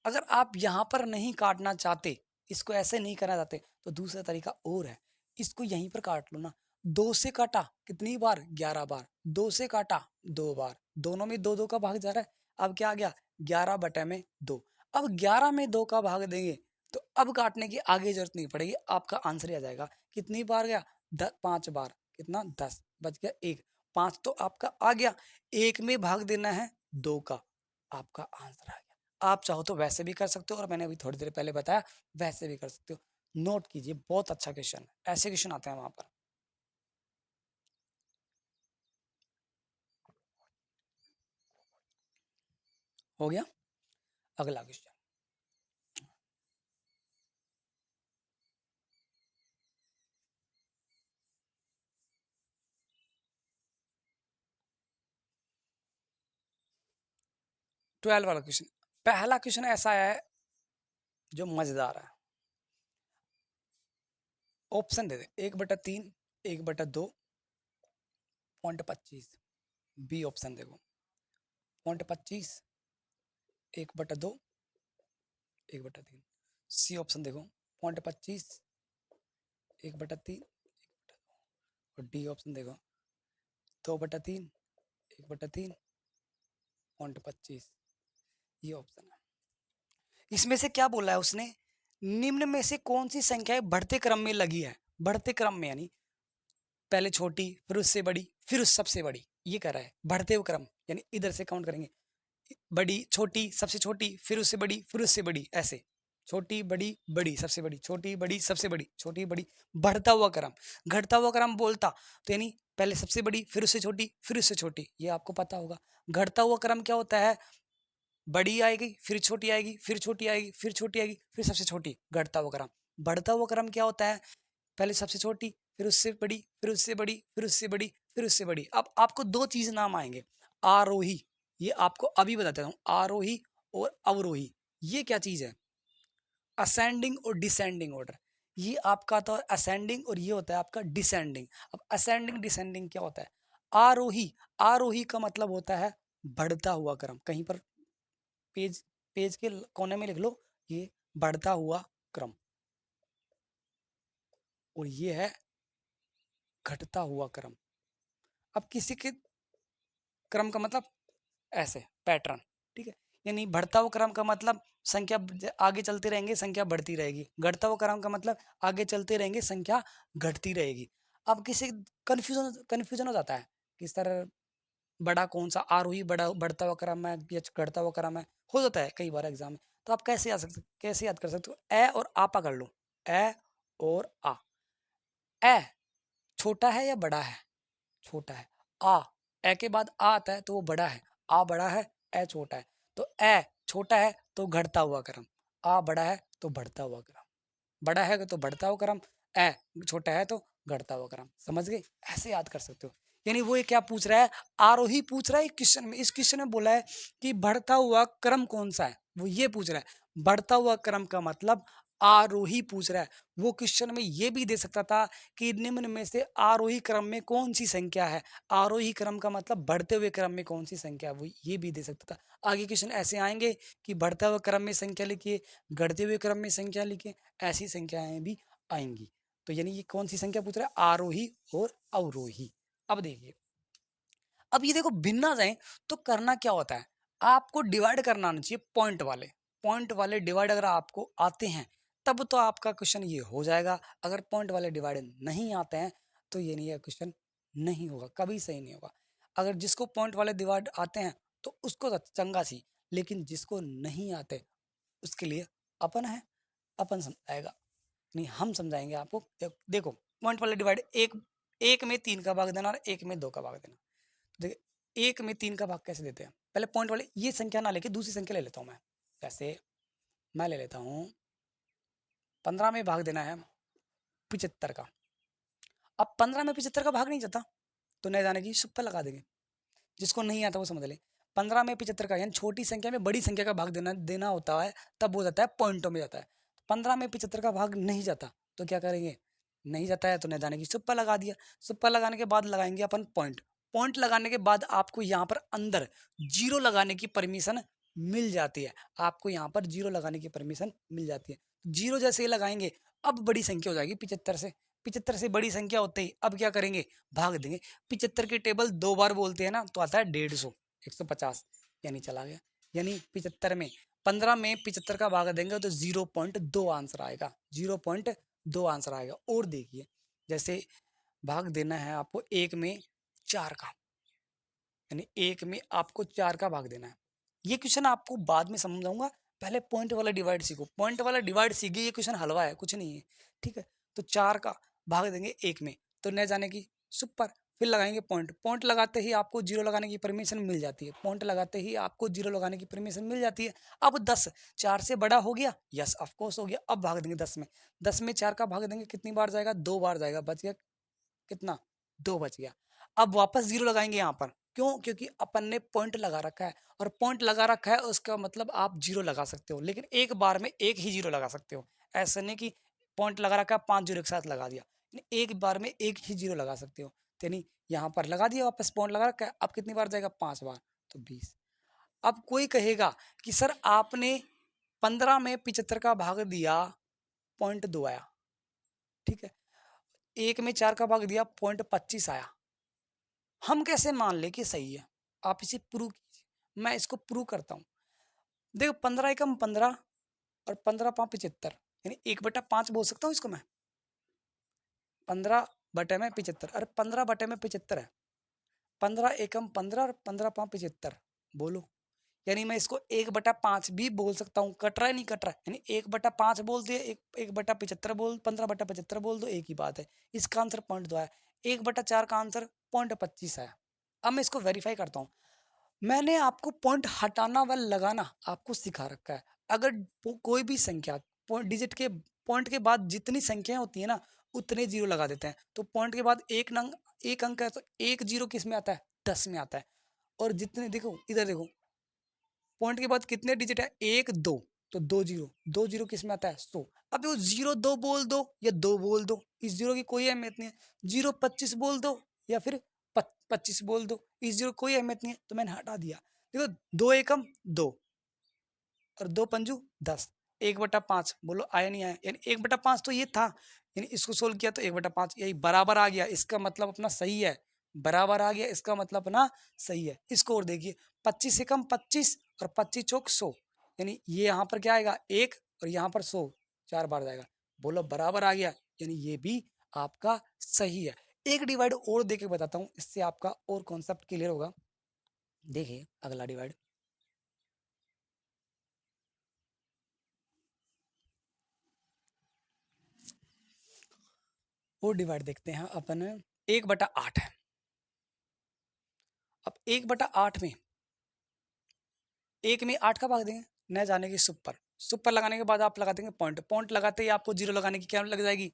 अगर आप यहाँ पर नहीं काटना चाहते, इसको ऐसे नहीं करना चाहते, तो दूसरा तरीका और है, इसको यहीं पर काट लो ना, 2 से काटा कितनी बार, 11 बार, 2 से काटा 2 बार, दोनों में 2 2 का भाग जा रहा है, अब क्या आ गया, 11 बटे में 2। अब 11 में 2 का भाग देंगे, तो अब काटने की आगे जरूरत नहीं पड़ेगी, आपका आंसर ही आ जाएगा, कितनी बार गया, 5 बार, कितना, 10, बच गया 1, 5 तो आपका आ गया, 1 में भाग देना है 2 का, आपका आंसर आ गया। आप चाहो तो वैसे भी कर सकते हो, और मैंने अभी थोड़ी देर पहले बताया वैसे भी कर सकते हो, नोट कीजिए, बहुत अच्छा क्वेश्चन है, ऐसे क्वेश्चन आते हैं वहां पर। हो गया, अगला क्वेश्चन, 12 वाला क्वेश्चन। पहला क्वेश्चन ऐसा है जो मजेदार है, ऑप्शन दे दे, 1/3, 1/2, 0.25, बी ऑप्शन देखो, 0.25, 1/2, 1/3, सी ऑप्शन देखो, 0.25, 1/3, और डी ऑप्शन देखो, 2/3, 1/3, 0.25, ये ऑप्शन है। इसमें से क्या बोला है उसने, निम्न में से कौन सी संख्याएं बढ़ते क्रम में लगी है, बढ़ते क्रम में यानी पहले छोटी, फिर उससे बड़ी, फिर उस सबसे बड़ी, ये कह रहा है बढ़ते हुए क्रम, यानी इधर से काउंट करेंगे, बड़ी छोटी सबसे छोटी, फिर उससे बड़ी, फिर उससे बड़ी, ऐसे छोटी बड़ी बड़ी सबसे बड़ी, छोटी बड़ी सबसे बड़ी, छोटी बड़ी, बढ़ता हुआ क्रम, घटता हुआ क्रम बोलता, तो यानी पहले सबसे बड़ी, फिर उससे छोटी, फिर उससे छोटी, ये आपको पता होगा। घटता हुआ क्रम क्या होता है, बड़ी आएगी, फिर छोटी आएगी, फिर छोटी आएगी, फिर छोटी आएगी, फिर सबसे छोटी, घटता हुआ क्रम। बढ़ता हुआ क्रम क्या होता है, पहले सबसे छोटी, फिर उससे बड़ी, फिर उससे बड़ी, फिर उससे बड़ी, फिर उससे बड़ी। अब आपको दो चीज नाम आएंगे, आरोही, ये आपको अभी बता देता हूँ, आरोही और अवरोही, ये क्या चीज है, असेंडिंग और डिसेंडिंग ऑर्डर, ये आपका तो असेंडिंग और ये होता है आपका डिसेंडिंग। अब असेंडिंग डिसेंडिंग क्या होता है, आरोही, आरोही का मतलब होता है बढ़ता हुआ क्रम, कहीं पर पेज पेज के कोने में लिख लो, ये बढ़ता हुआ क्रम और ये है घटता हुआ क्रम। अब किसी के क्रम का मतलब ऐसे पैटर्न, ठीक है। यानी बढ़ता हुआ क्रम का मतलब संख्या आगे चलते रहेंगे, संख्या बढ़ती रहेगी। घटता हुआ क्रम का मतलब आगे चलते रहेंगे, संख्या घटती रहेगी। अब किसी कंफ्यूजन कंफ्यूजन हो जाता है किस तरह बड़ा कौन सा, आरोही बड़ा बढ़ता हुआ क्रम है या घटता हुआ क्रम है, हो जाता है कई बार एग्जाम में। तो आप कैसे याद कर सकते हो? ए और आ पकड़ लो, ए और आ। ए छोटा है या बड़ा है? छोटा है। आ, ए के बाद आ आता है तो वो बड़ा है। आ बड़ा है, ए छोटा है। तो ए छोटा है तो घटता हुआ क्रम, आ बड़ा है तो बढ़ता हुआ क्रम। बड़ा है तो बढ़ता हुआ क्रम, ए छोटा है तो घटता हुआ क्रम। समझ गए? ऐसे याद कर सकते हो। यानी वो ये क्या पूछ रहा है, आरोही पूछ रहा है क्वेश्चन में। इस क्वेश्चन में बोला है कि बढ़ता हुआ क्रम कौन सा है, वो ये पूछ रहा है। बढ़ता हुआ क्रम का मतलब आरोही पूछ रहा है। वो क्वेश्चन में ये भी दे सकता था कि निम्न में से आरोही क्रम में कौन सी संख्या है। आरोही क्रम का मतलब बढ़ते हुए क्रम में कौन सी संख्या है, वो ये भी दे सकता था। आगे क्वेश्चन ऐसे आएंगे कि बढ़ता हुआ क्रम में संख्या लिखिए, घटते हुए क्रम में संख्या लिखिए, ऐसी संख्याएं भी आएंगी। तो यानी ये कौन सी संख्या पूछ रहा है, आरोही और अवरोही। अब देखिए, अब ये देखो भिन्न आ जाए तो करना क्या होता है, आपको डिवाइड करना आना चाहिए। पॉइंट वाले डिवाइड अगर आपको आते हैं तब तो आपका क्वेश्चन ये हो जाएगा। अगर पॉइंट वाले डिवाइड नहीं आते हैं तो ये नहीं, क्वेश्चन नहीं होगा, कभी सही नहीं होगा। अगर जिसको पॉइंट वाले डिवाइड आते हैं तो उसको तो चंगा सी, लेकिन जिसको नहीं आते उसके लिए अपन है, अपन समझाएगा। नहीं, हम समझाएंगे आपको। देखो पॉइंट वाले डिवाइड, एक एक में 3 का भाग देना और एक में 2 का भाग देना। देखिए एक में 3 का भाग कैसे देते हैं, पहले पॉइंट वाले ये संख्या ना लेके दूसरी संख्या ले लेता हूँ मैं। जैसे मैं ले लेता हूँ 15 में भाग देना है 75 का। अब 15 में 75 का भाग नहीं जाता तो नए जाने की सुप्पा लगा देंगे। जिसको नहीं आता वो समझ ले। 15 में 75 का यानी छोटी संख्या में बड़ी संख्या का भाग देना देना होता है, तब हो जाता है पॉइंटों में जाता है। 15 में 75 का भाग नहीं जाता तो क्या करेंगे, नहीं जाता है तो नए दाने की सुप्पा लगा दिया। सुप्पा लगाने के बाद लगाएंगे अपन पॉइंट। पॉइंट लगाने के बाद आपको यहाँ पर अंदर जीरो लगाने की परमिशन मिल जाती है। आपको यहाँ पर जीरो लगाने की परमिशन मिल जाती है। जीरो जैसे ही लगाएंगे अब बड़ी संख्या हो जाएगी 75 से। 75 से बड़ी संख्या होते ही अब क्या करेंगे, भाग देंगे। 75 की टेबल 2 बार बोलते हैं ना तो आता है 150, 150 यानी चला गया। यानी 75 में 15 में 75 का भाग देंगे तो 0.2 आंसर आएगा, 0.2 आंसर आएगा। और देखिए जैसे भाग देना है आपको एक में 4 का, यानी एक में आपको 4 का भाग देना है। ये क्वेश्चन आपको बाद में समझाऊंगा, पहले पॉइंट वाला डिवाइड सीखो। पॉइंट वाला डिवाइड सीखिए, ये क्वेश्चन हलवा है, कुछ नहीं है, ठीक है। तो 4 का भाग देंगे एक में तो न जाने की सुपर, फिर लगाएंगे पॉइंट। पॉइंट लगाते ही आपको जीरो लगाने की परमिशन मिल जाती है। पॉइंट लगाते ही आपको जीरो लगाने की परमिशन मिल जाती है। अब 10 4 से बड़ा हो गया, यस ऑफ कोर्स हो गया। अब भाग देंगे 10 में, 10 में 4 का भाग देंगे कितनी बार जाएगा, 2 बार जाएगा, बच गया कितना, 2 बच गया। अब वापस जीरो लगाएंगे यहाँ पर, क्यों, क्योंकि अपन ने पॉइंट लगा रखा है। और पॉइंट लगा रखा है उसका मतलब आप जीरो लगा सकते हो, लेकिन एक बार में एक ही जीरो लगा सकते हो। ऐसा नहीं कि पॉइंट लगा रखा है 5 जीरो एक साथ लगा दिया, एक बार में एक ही जीरो लगा सकते हो। यानी यहाँ पर लगा दिया वापस, पॉइंट लगा रखा है, अब कितनी बार जाएगा, 5 बार, तो 20। अब कोई कहेगा कि सर आपने 15 में 75 का भाग दिया, पॉइंट 2 आया, ठीक है। एक में 4 का भाग दिया, पॉइंट 25 आया। हम कैसे मान ले कि सही है, आप इसे प्रूव कीजिए। मैं इसको प्रूव करता हूँ। देखो 15 एकम 15 और 15 पाँच 75, यानी 1/5 बोल सकता हूँ इसको मैं। 15 बटे में 75, अरे 15 बटे में 75 है। 15 एकम 15 और 15 पाँच 75 बोलो। यानी मैं इसको 1/5 भी बोल सकता हूँ। कट रहा है नहीं कट रहा है, यानी 1/5 बोल दिए, 1/75 बोल, 15/75 बोल दो, एक ही बात है। इसका आंसर पॉइंट 2 है। 1/4 का आंसर पॉइंट 25 है। अब मैं इसको वेरीफाई करता हूँ। मैंने आपको पॉइंट हटाना व लगाना आपको सिखा रखा है। अगर कोई भी संख्या पॉइंट डिजिट के पॉइंट के बाद जितनी संख्याएं होती है ना उतने जीरो लगा देते हैं। तो पॉइंट के बाद एक अंक है तो एक जीरो किस में आता है, 10 में आता है। और जितने देखो इधर देखो, पॉइंट के बाद कितने डिजिट है, एक दो, तो दो जीरो, दो जीरो किस में आता है, 100। अब देखो जीरो दो बोल दो या दो बोल दो, इस जीरो की कोई अहमियत नहीं है। जीरो 25 बोल दो या फिर 25 बोल दो, इस जीरो कोई अहमियत नहीं है, तो मैंने हटा दिया। देखो दो एकम दो, और 2 पंजू 10, 1/5 बोलो आया नहीं आया, यानी 1/5 तो ये था, यानी इसको सोल्व किया तो 1/5 यही बराबर आ गया, इसका मतलब अपना सही है, बराबर आ गया इसका मतलब अपना सही है। इसको और देखिए 25 से कम 25 और 25 चौक 100, यानी ये यहाँ पर क्या आएगा 1 और यहाँ पर 100, 4 बार जाएगा, बोलो बराबर आ गया, यानी ये भी आपका सही है। एक डिवाइड और देके बताता हूँ, इससे आपका और कॉन्सेप्ट क्लियर होगा। देखिए अगला डिवाइड, वो डिवाइड देखते हैं अपन, 1/8 है। अब 1/8 में 1 में 8 का भाग देंगे, न जाने की सुपर, सुपर लगाने के बाद आप लगा देंगे पॉइंट, पॉइंट लगाते ही आपको जीरो लगाने की क्या लग जाएगी,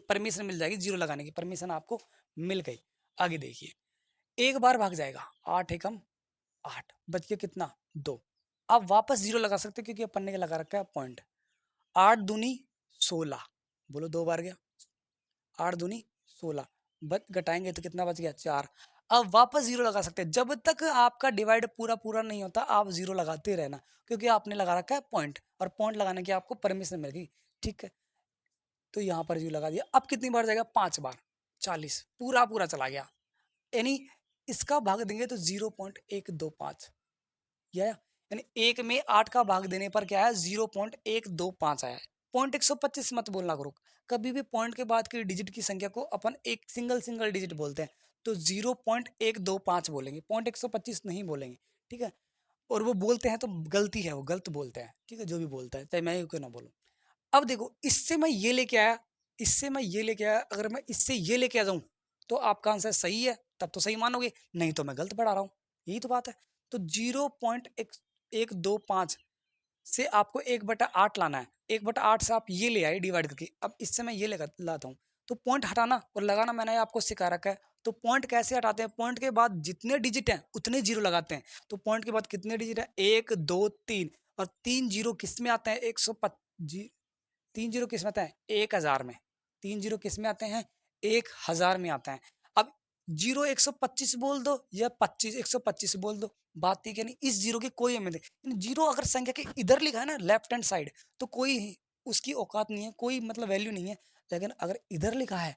परमिशन मिल जाएगी, जीरो लगाने की परमिशन आपको मिल गई। आगे देखिए, एक बार भाग जाएगा, 8 एकम 8, बच गया कितना 2, आप वापस जीरो लगा सकते क्योंकि अपन ने लगा रखा है पॉइंट। 8 दूनी 16, बोलो 2 बार गया, 8 दूनी 16, बच घटाएंगे तो कितना बच गया 4। अब वापस जीरो लगा सकते हैं, जब तक आपका डिवाइड पूरा पूरा नहीं होता आप जीरो लगाते रहना, क्योंकि आपने लगा रखा है पॉइंट और पॉइंट लगाने की आपको परमिशन मिल गई, ठीक है। तो यहाँ पर जीरो लगा दिया, अब कितनी बार जाएगा 5 बार, 40 पूरा पूरा चला गया, यानी इसका भाग देंगे तो 0.125, यानी 1 में 8 का भाग देने पर क्या है 0.125 आया है। पॉइंट 125 मत बोलना करो, कभी भी पॉइंट के बाद की डिजिट की संख्या को अपन एक सिंगल सिंगल डिजिट बोलते हैं, तो 0.125 बोलेंगे, पॉइंट 125 नहीं बोलेंगे, ठीक है। और वो बोलते हैं तो गलती है, वो गलत बोलते हैं, ठीक है, जो भी बोलता है चाहे मैं ही क्यों ना बोलूं। अब देखो इससे मैं ये लेके आया, इससे मैं ये लेके आया, अगर मैं इससे ये लेके आ जाऊं तो आपका आंसर सही है, तब तो सही मानोगे, नहीं तो मैं गलत पढ़ा रहा हूँ, यही तो बात है। तो 0.125 से आपको 1/8 लाना है, 1/8 से आप ये ले आए डिवाइड करके, अब इससे मैं ये लेकर लाता हूँ, तो पॉइंट हटाना और लगाना मैंने आपको सिखा रखा है। तो पॉइंट कैसे हटाते हैं, पॉइंट के बाद जितने डिजिट हैं उतने जीरो लगाते हैं, तो पॉइंट के बाद कितने डिजिट है 1 2 3, और 3 जीरो किस में आते हैं 125, 3 जीरो किस में आते हैं 1000 में, 3 जीरो किस में आते हैं 1000 में आते हैं। अब जीरो 125 बोल दो या 25 125 बोल दो, बात ठीक है, नहीं इस जीरो की कोई अहमियत नहीं, जीरो अगर संख्या के इधर लिखा है ना लेफ्ट हैंड साइड, तो कोई उसकी औकात नहीं है, कोई मतलब वैल्यू नहीं है, लेकिन अगर इधर लिखा है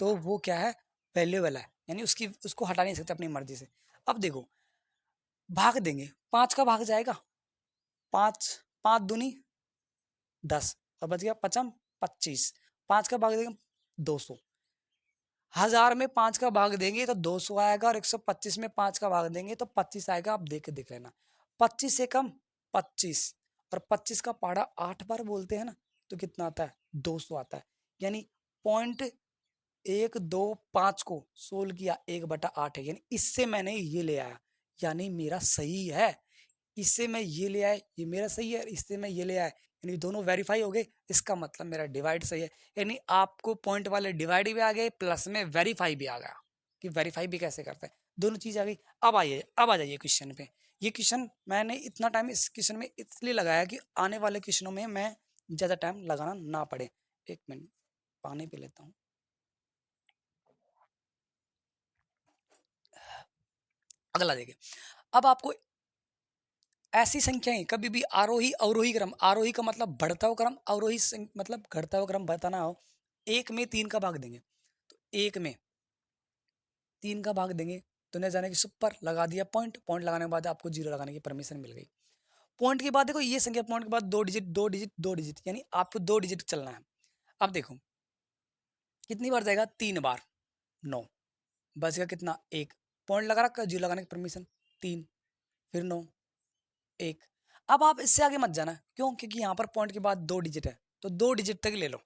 तो वो क्या है वैल्यूएबल है, यानी उसकी उसको हटा नहीं सकते अपनी मर्जी से। अब देखो भाग देंगे, 5 का भाग जाएगा 5, 5 दूनी 10 और बच गया पचम 25, 5 का भाग देंगे 200, 1000 में 5 का भाग देंगे तो 200 आएगा, और 125 में 5 का भाग देंगे तो 25 आएगा, आप देख के देख लेना, 25 से कम 25, और 25 का पहाड़ा 8 बार बोलते हैं ना, तो कितना आता है 200 आता है, यानी पॉइंट 125 को सोल्व किया 1/8 है, यानी इससे मैंने ये ले आया, यानी मेरा सही है, इससे मैं ये ले आया ये मेरा सही है, इससे मैं ये ले आया, यानी दोनों वेरीफाई हो गए, इसका मतलब मेरा डिवाइड सही है, यानी आपको पॉइंट वाले डिवाइड भी आ गए प्लस में वेरीफाई भी आ गया, कि वेरीफाई भी कैसे करते हैं, दोनों चीज आ गई। अब आइए, अब आ जाइए क्वेश्चन पे, ये क्वेश्चन मैंने इतना टाइम इस क्वेश्चन में इसलिए लगाया कि आने वाले क्वेश्चनों में मैं ज्यादा टाइम लगाना ना पड़े। एक मिनट पानी पी लेता हूँ। अगला देखिए, अब आपको ऐसी संख्याएं कभी भी आरोही अवरोही क्रम, आरोही का मतलब बढ़ता हुआ क्रम, अवरोही मतलब घटता हुआ क्रम बताना हो, 1 में 3 का भाग देंगे, तो 1 में 3 का भाग देंगे तो न जाने की सुपर लगा दिया पॉइंट, पॉइंट लगाने के बाद आपको जीरो लगाने की परमिशन मिल गई। पॉइंट के बाद देखो ये संख्या, पॉइंट के बाद 2 डिजिट 2 डिजिट 2 डिजिट, यानी आपको 2 डिजिट चलना है। अब देखो कितनी बार जाएगा 3 बार 9, बच गया कितना 1, पॉइंट लगा रखा जीरो लगाने की परमिशन 3, फिर 9 1। अब आप इससे आगे मत जाना, क्यों, क्योंकि यहाँ पर पॉइंट के बाद 2 डिजिट है, तो 2 डिजिट तक ले लो,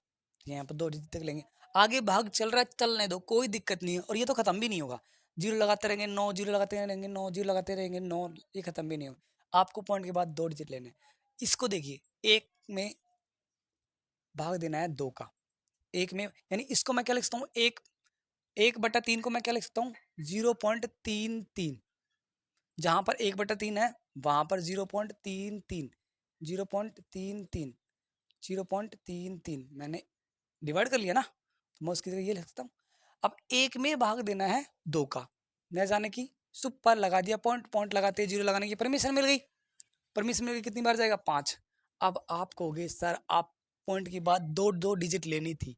यहाँ पर 2 डिजिट तक लेंगे, आगे भाग चल रहा है चलने दो, कोई दिक्कत नहीं है, और ये तो खत्म भी नहीं होगा, जीरो लगाते रहेंगे 9, जीरो लगाते रहेंगे 9, जीरो लगाते रहेंगे 9, ये खत्म भी नहीं होगा, आपको पॉइंट के बाद 2 डिजिट लेने हैं। इसको देखिए, एक में भाग देना है 2 का, एक में, यानी इसको मैं क्या लिख सकता हूँ, 1/3 को मैं क्या लिख सकता हूँ 0.33, जहां पर 1/3 है वहां पर 0.33, 0.33, 0.33 मैंने डिवाइड कर लिया ना, तो मैं उसकी जगह ये लिख सकता हूँ। अब एक में भाग देना है 2 का, न जाने की सुपर लगा दिया पॉइंट, पॉइंट लगाते जीरो लगाने की परमिशन मिल गई, परमिशन में कितनी बार जाएगा 5। अब आप कहोगे सर आप पॉइंट के बाद दो दो डिजिट लेनी थी,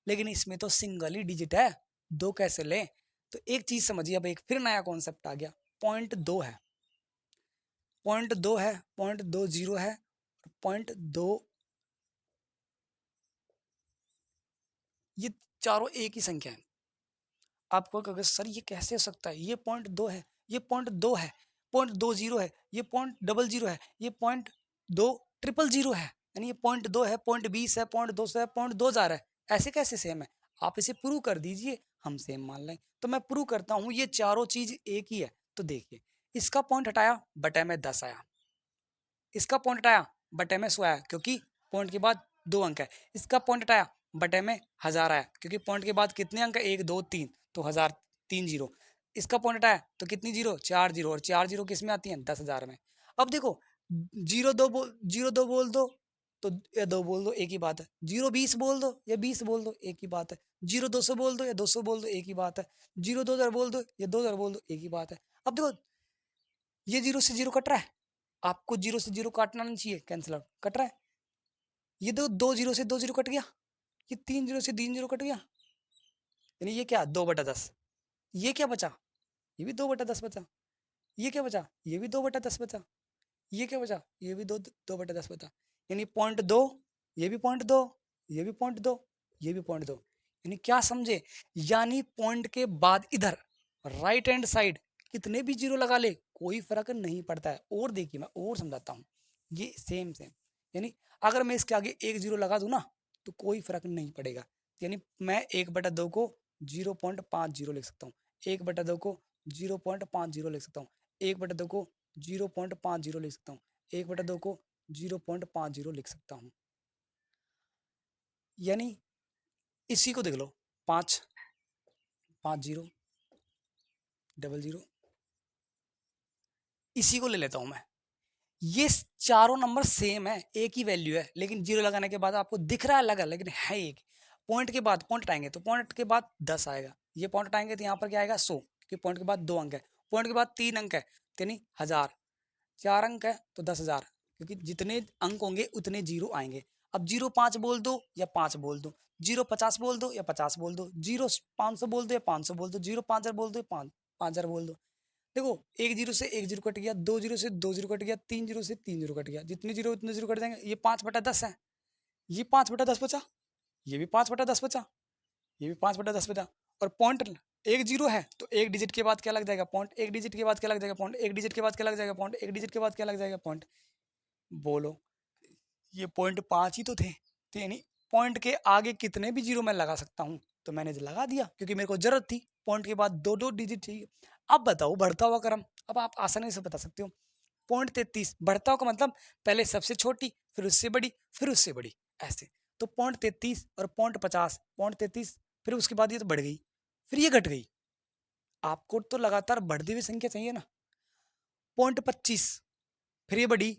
लेकिन इसमें तो सिंगल ही डिजिट है, दो कैसे ले? तो एक चीज समझिए, अब एक फिर नया कॉन्सेप्ट आ गया, पॉइंट दो है, पॉइंट दो है, पॉइंट दो जीरो है, पॉइंट दो, ये चारों एक ही संख्या है। आपको कहोगे सर ये कैसे हो सकता है, ये पॉइंट दो है, ये पॉइंट दो है, पॉइंट दो जीरो है, ये पॉइंट डबल जीरो है, ये पॉइंट दो ट्रिपल जीरो है, यानी ये पॉइंट दो है, पॉइंट 20 है, पॉइंट 200 है, पॉइंट 2000 है, ऐसे कैसे सेम है? आप इसे प्रूव कर दीजिए, हम सेम मान लें। तो मैं प्रूव करता हूँ ये चारों चीज एक ही है। तो देखिए, इसका पॉइंट हटाया बटे में 10 आया, इसका पॉइंट हटाया बटे में 100 आया, क्योंकि पॉइंट के बाद 2 अंक है। इसका पॉइंट हटाया बटे में 1000 आया, क्योंकि पॉइंट के बाद कितने अंक है, 1 2 3, तो 1000, 3 जीरो। इसका पॉइंट हटाया तो कितनी जीरो, 4 जीरो, और 4 जीरो किस में आती है, 10,000 में। अब देखो, जीरो दो बोल दो तो या दो बोल दो, एक ही बात है। जीरो 20 बोल दो या 20 बोल दो, एक ही बात है। जीरो 200 बोल दो या 200 बोल दो, एक ही बात है। जीरो 2000 बोल दो या 2000 बोल दो, एक ही बात है। अब देखो, ये जीरो से जीरो कट रहा है, आपको जीरो से जीरो काटना नहीं चाहिए, कैंसिल आउट कट रहा है। ये दो जीरो से दो जीरो कट गया, ये 3 जीरो से 3 जीरो कट गया, यानी ये क्या, 2/10। ये क्या बचा, ये भी 2/10 बचा। ये क्या बचा, ये भी 2/10 बचा। ये क्या बचा, ये भी 2/10 बचा। यानी पॉइंट दो, ये भी पॉइंट दो, ये भी पॉइंट दो, ये भी पॉइंट दो। यानी क्या समझे, यानी पॉइंट के बाद इधर राइट हैंड साइड कितने भी जीरो लगा ले कोई फर्क नहीं पड़ता है। और देखिए मैं और समझाता हूँ, ये सेम सेम, यानी अगर मैं इसके आगे एक जीरो लगा दूं ना तो कोई फर्क नहीं पड़ेगा। यानी मैं 1/2 को 0.50 लिख सकता हूँ, 1/2 को 0.50 लिख सकता हूँ, 1/2 को 0.50 लिख सकता हूँ, 1/2 को 0.50 लिख सकता हूँ। यानी इसी को देख लो, 5 5 जीरो डबल जीरो, इसी को ले लेता हूं मैं। ये चारों नंबर सेम है, एक ही वैल्यू है, लेकिन जीरो लगाने के बाद आपको दिख रहा है अलग है, लेकिन है एक। पॉइंट के बाद पॉइंट हटाएंगे तो पॉइंट के बाद 10 आएगा, ये पॉइंट हटाएंगे तो यहाँ पर क्या आएगा 100, क्योंकि पॉइंट के बाद 2 अंक है, पॉइंट के बाद 3 अंक है, यानी 1000, 4 अंक है तो 10,000, क्योंकि जितने अंक होंगे उतने जीरो आएंगे। अब जीरो 5 बोल दो या 5 बोल दो, जीरो 50 बोल दो या 50 बोल दो, जीरो 500 बोल दो या 500 बोल दो, जीरो 5000 बोल दो या 5000 बोल दो। देखो, एक जीरो से एक जीरो कट गया, दो जीरो से दो जीरो कट गया, तीन जीरो से तीन जीरो कट गया, जितने जीरो उतने जीरो कट जाएंगे। ये 5/10 है, ये 5/10 बचा, ये भी 5/10 बचा, ये भी 5/10 बचा। और पॉइंट एक जीरो है तो एक डिजिट के बाद क्या लग जाएगा, पॉइंट। एक डिजिट के बाद क्या लग जाएगा, पॉइंट। एक डिजिट के बाद क्या लग जाएगा, पॉइंट। एक डिजिट के बाद क्या लग जाएगा, पॉइंट। बोलो, ये पॉइंट 5 ही तो थे, तो यानी पॉइंट के आगे कितने भी जीरो मैं लगा सकता हूँ, तो मैंने लगा दिया क्योंकि मेरे को जरूरत थी। पॉइंट के बाद दो दो डिजिट चाहिए। अब बताओ बढ़ता हुआ क्रम, अब आप आसानी से बता सकते हो। पॉइंट 33 बढ़ता हुआ का मतलब पहले सबसे छोटी, फिर उससे बड़ी, फिर उससे बड़ी, ऐसे। तो पॉइंट 33 और पॉइंट 50, पॉइंट 33, फिर उसके बाद ये तो बढ़ गई, फिर ये घट गई। आपको तो लगातार बढ़ती हुई संख्या चाहिए ना। पॉइंट 25, फिर ये बढ़ी,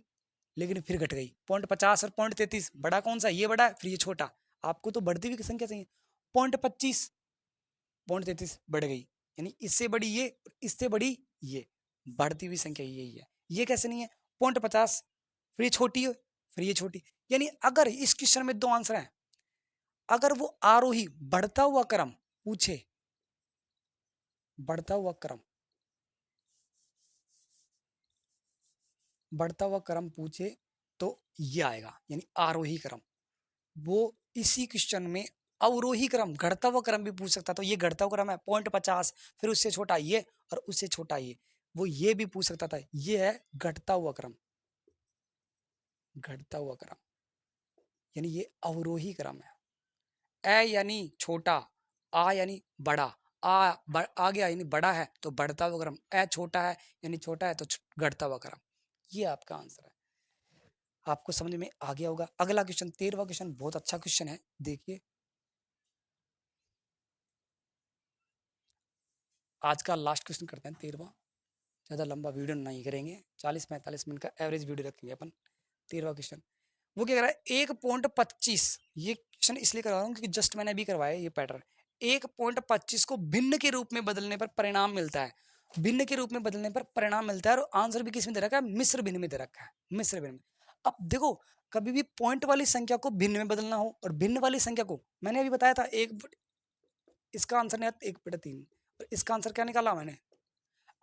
लेकिन फिर घट गई। पॉइंट 50 और पॉइंट 33, बड़ा कौन सा, ये बड़ा है, फिर ये छोटा। आपको तो बढ़ती हुई संख्या चाहिए। पॉइंट 25, पॉइंट 33 बढ़ गई, यानी इससे बड़ी ये, इससे बड़ी ये, बढ़ती हुई संख्या यही है। ये कैसे नहीं है, पॉइंट 50, फिर ये छोटी है, फिर ये छोटी। यानी अगर इस क्वेश्चन में दो आंसर है, अगर वो आरोही बढ़ता हुआ क्रम पूछे, बढ़ता हुआ क्रम, बढ़ता हुआ क्रम पूछे तो ये आएगा, यानी आरोही क्रम। वो इसी क्वेश्चन में अवरोही क्रम, घटता हुआ क्रम भी पूछ सकता, तो ये घटता हुआ क्रम है, पॉइंट 50, फिर उससे छोटा ये और उससे छोटा ये, वो ये भी पूछ सकता था। ये है घटता हुआ क्रम, घटता हुआ क्रम, यानी ये अवरोही क्रम है। ए यानी छोटा, आ यानी बड़ा, आ गया यानी बड़ा है तो बढ़ता हुआ क्रम, ए छोटा है यानी छोटा है तो घटता हुआ क्रम। ये आपका आंसर है। आपको समझ में आ गया होगा। अगला क्वेश्चन 13वां क्वेश्चन बहुत अच्छा क्वेश्चन है, देखिए। आज का लास्ट क्वेश्चन करते हैं 13वां, ज़्यादा लंबा वीडियो नहीं करेंगे, 40-45 मिनट का एवरेज वीडियो रखेंगे अपन। 13वां क्वेश्चन वो क्या कह रहा है, 1.25, ये क्वेश्चन इसलिए करवा रहा हूँ क्योंकि जस्ट मैंने अभी करवाया ये पैटर्न। 1.25 को भिन्न के रूप में बदलने पर परिणाम मिलता है। भिन्न के रूप में बदलने पर परिणाम मिलता है, और आंसर भी किस में दे रखा है, मिश्र भिन्न में दे रखा है, मिश्र भिन्न में। अब देखो, कभी भी पॉइंट वाली संख्या को भिन्न में बदलना हो और भिन्न वाली संख्या को, मैंने अभी बताया था इसका आंसर नहीं आता 1/3, और इसका आंसर क्या निकाला मैंने,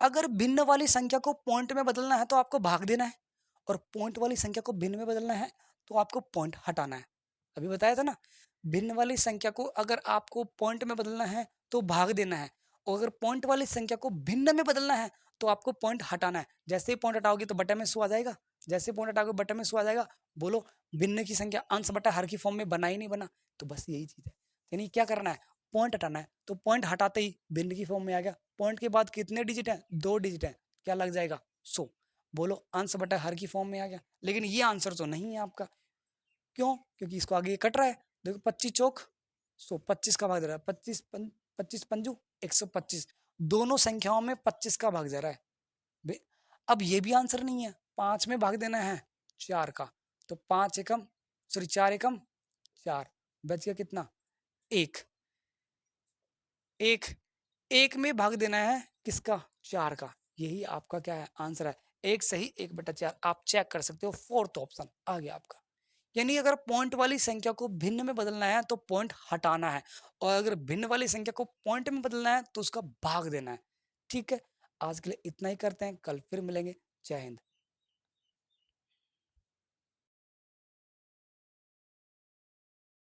अगर भिन्न वाली संख्या को पॉइंट में बदलना है तो आपको भाग देना है, और पॉइंट वाली संख्या को भिन्न में बदलना है तो आपको पॉइंट हटाना है। अभी बताया था ना, भिन्न वाली संख्या को अगर आपको पॉइंट में बदलना है तो भाग देना है, और अगर पॉइंट वाली संख्या को भिन्न में बदलना है तो आपको पॉइंट हटाना है। जैसे ही पॉइंट हटाओगे तो बटे में सु आ जाएगा, जैसे पॉइंट हटाओगे बटे में सु आ जाएगा। बोलो, भिन्न की संख्या अंश बटा हर की फॉर्म में बना ही नहीं बना, तो बस यही चीज है। यानी क्या करना है, पॉइंट हटाना है, तो पॉइंट हटाते ही भिन्न की फॉर्म में आ गया। पॉइंट के बाद कितने डिजिट हैं, 2 डिजिट हैं, क्या लग जाएगा, 100। बोलो, अंश बटा हर की फॉर्म में आ गया। लेकिन ये आंसर तो नहीं है आपका, क्यों, क्योंकि इसको आगे कट रहा है। देखो 25 चौक 100, 25 का भाग दे रहा है, 25 पंजू 125, दोनों संख्याओं में 25 का भाग जा रहा है। अब ये भी आंसर नहीं है, 5 में भाग देना है 4 का, तो 5 एकम, सॉरी 4 एकम 4, बच गया कितना, 1। एक एक में भाग देना है किसका, 4 का। यही आपका क्या है, आंसर है। एक सही 1/4, आप चेक कर सकते हो, फोर्थ ऑप्शन आ गया आपका। यानी अगर पॉइंट वाली संख्या को भिन्न में बदलना है तो पॉइंट हटाना है, और अगर भिन्न वाली संख्या को पॉइंट में बदलना है तो उसका भाग देना है। ठीक है, आज के लिए इतना ही करते हैं, कल फिर मिलेंगे। जय हिंद।